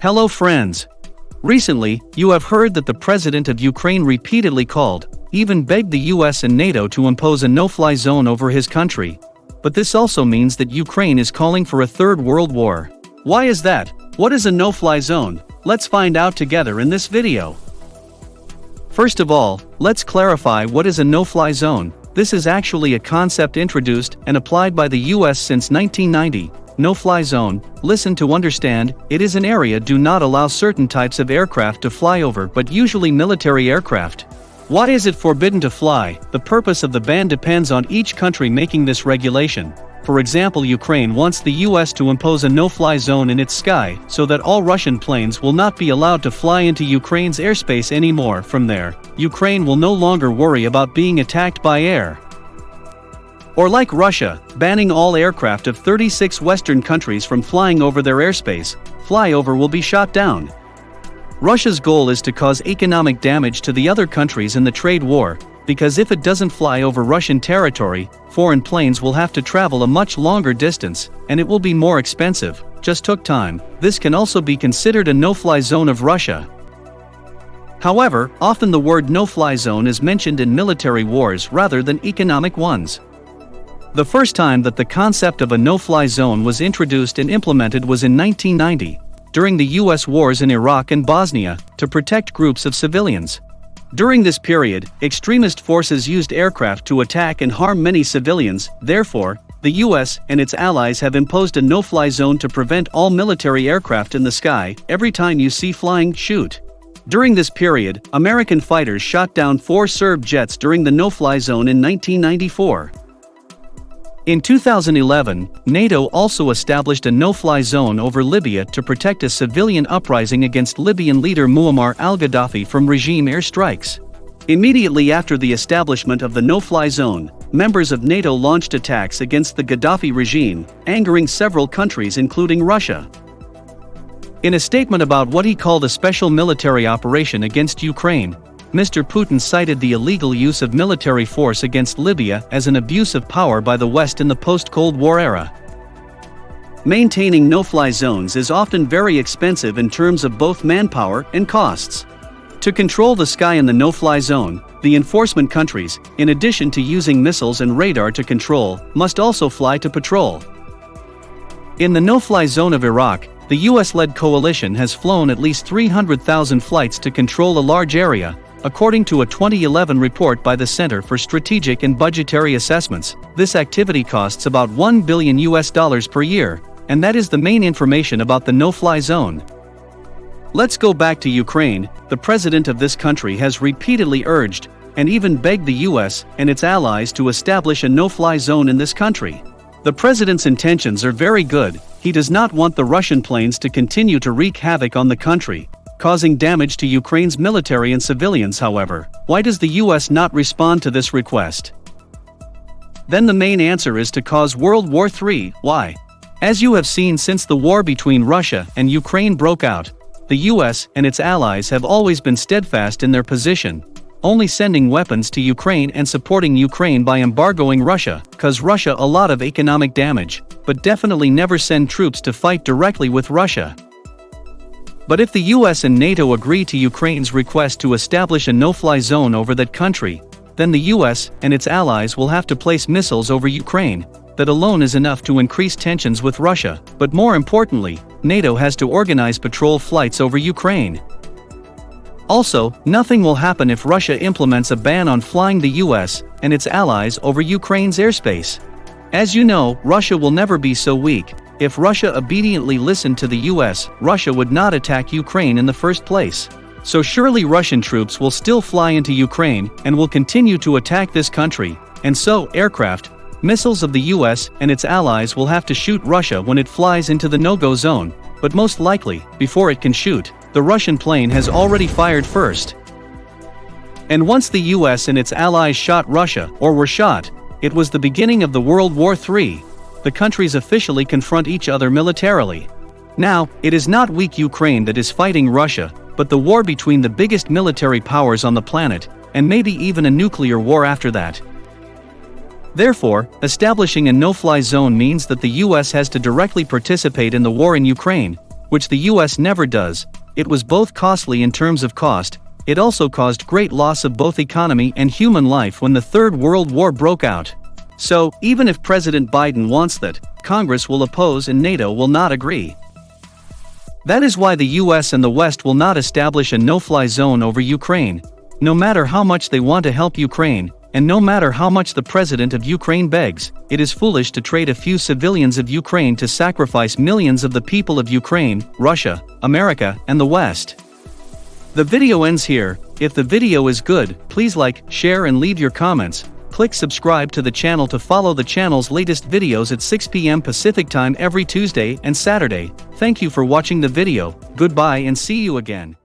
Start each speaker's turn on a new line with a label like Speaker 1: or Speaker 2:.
Speaker 1: Hello friends. Recently, you have heard that the president of Ukraine repeatedly called, even begged the US and NATO to impose a no-fly zone over his country. But this also means that Ukraine is calling for a third world war. Why is that? What is a no-fly zone? Let's find out together in this video. First of all, let's clarify what is a no-fly zone. This is actually a concept introduced and applied by the US since 1990. No-fly zone, listen to understand, it is an area do not allow certain types of aircraft to fly over, but usually military aircraft. Why is it forbidden to fly? The purpose of the ban depends on each country making this regulation. For example, Ukraine wants the US to impose a no-fly zone in its sky, so that all Russian planes will not be allowed to fly into Ukraine's airspace anymore. From there, Ukraine will no longer worry about being attacked by air. Or like Russia, banning all aircraft of 36 Western countries from flying over their airspace, flyover will be shot down. Russia's goal is to cause economic damage to the other countries in the trade war, because if it doesn't fly over Russian territory, foreign planes will have to travel a much longer distance, and it will be more expensive. Just took time. This can also be considered a no-fly zone of Russia. However, often the word no-fly zone is mentioned in military wars rather than economic ones. The first time that the concept of a no-fly zone was introduced and implemented was in 1990, during the US wars in Iraq and Bosnia, to protect groups of civilians. During this period, extremist forces used aircraft to attack and harm many civilians. Therefore, the US and its allies have imposed a no-fly zone to prevent all military aircraft in the sky. Every time you see flying, shoot. During this period, American fighters shot down 4 Serb jets during the no-fly zone in 1994. In 2011, NATO also established a no-fly zone over Libya to protect a civilian uprising against Libyan leader Muammar al-Gaddafi from regime airstrikes. Immediately after the establishment of the no-fly zone, members of NATO launched attacks against the Gaddafi regime, angering several countries including Russia. In a statement about what he called a special military operation against Ukraine, Mr. Putin cited the illegal use of military force against Libya as an abuse of power by the West in the post-Cold War era. Maintaining no-fly zones is often very expensive in terms of both manpower and costs. To control the sky in the no-fly zone, the enforcement countries, in addition to using missiles and radar to control, must also fly to patrol. In the no-fly zone of Iraq, the US-led coalition has flown at least 300,000 flights to control a large area, according to a 2011 report by the Center for Strategic and Budgetary Assessments. This activity costs about $1 billion per year, and that is the main information about the no-fly zone. Let's go back to Ukraine. The president of this country has repeatedly urged, and even begged the US and its allies to establish a no-fly zone in this country. The president's intentions are very good. He does not want the Russian planes to continue to wreak havoc on the country, causing damage to Ukraine's military and civilians. However, why does the US not respond to this request? Then the main answer is to cause World War III. Why? As you have seen, since the war between Russia and Ukraine broke out, the US and its allies have always been steadfast in their position, only sending weapons to Ukraine and supporting Ukraine by embargoing Russia, cause Russia a lot of economic damage, but definitely never send troops to fight directly with Russia. But if the US and NATO agree to Ukraine's request to establish a no-fly zone over that country, then the US and its allies will have to place missiles over Ukraine. That alone is enough to increase tensions with Russia, but more importantly, NATO has to organize patrol flights over Ukraine. Also, nothing will happen if Russia implements a ban on flying the US and its allies over Ukraine's airspace. As you know, Russia will never be so weak. If Russia obediently listened to the US, Russia would not attack Ukraine in the first place. So surely Russian troops will still fly into Ukraine and will continue to attack this country, and so aircraft, missiles of the US and its allies will have to shoot Russia when it flies into the no-go zone, but most likely, before it can shoot, the Russian plane has already fired first. And once the US and its allies shot Russia, or were shot, it was the beginning of the World War III. The countries officially confront each other militarily. Now, it is not weak Ukraine that is fighting Russia, but the war between the biggest military powers on the planet, and maybe even a nuclear war after that. Therefore, establishing a no-fly zone means that the US has to directly participate in the war in Ukraine, which the US never does. It was both costly in terms of cost. It also caused great loss of both economy and human life when the Third World War broke out. So, even if President Biden wants that, Congress will oppose and NATO will not agree. That is why the US and the West will not establish a no-fly zone over Ukraine. No matter how much they want to help Ukraine, and no matter how much the president of Ukraine begs, it is foolish to trade a few civilians of Ukraine to sacrifice millions of the people of Ukraine, Russia, America, and the West. The video ends here. If the video is good, please like, share and leave your comments. Click subscribe to the channel to follow the channel's latest videos at 6 p.m. Pacific Time every Tuesday and Saturday. Thank you for watching the video. Goodbye and see you again.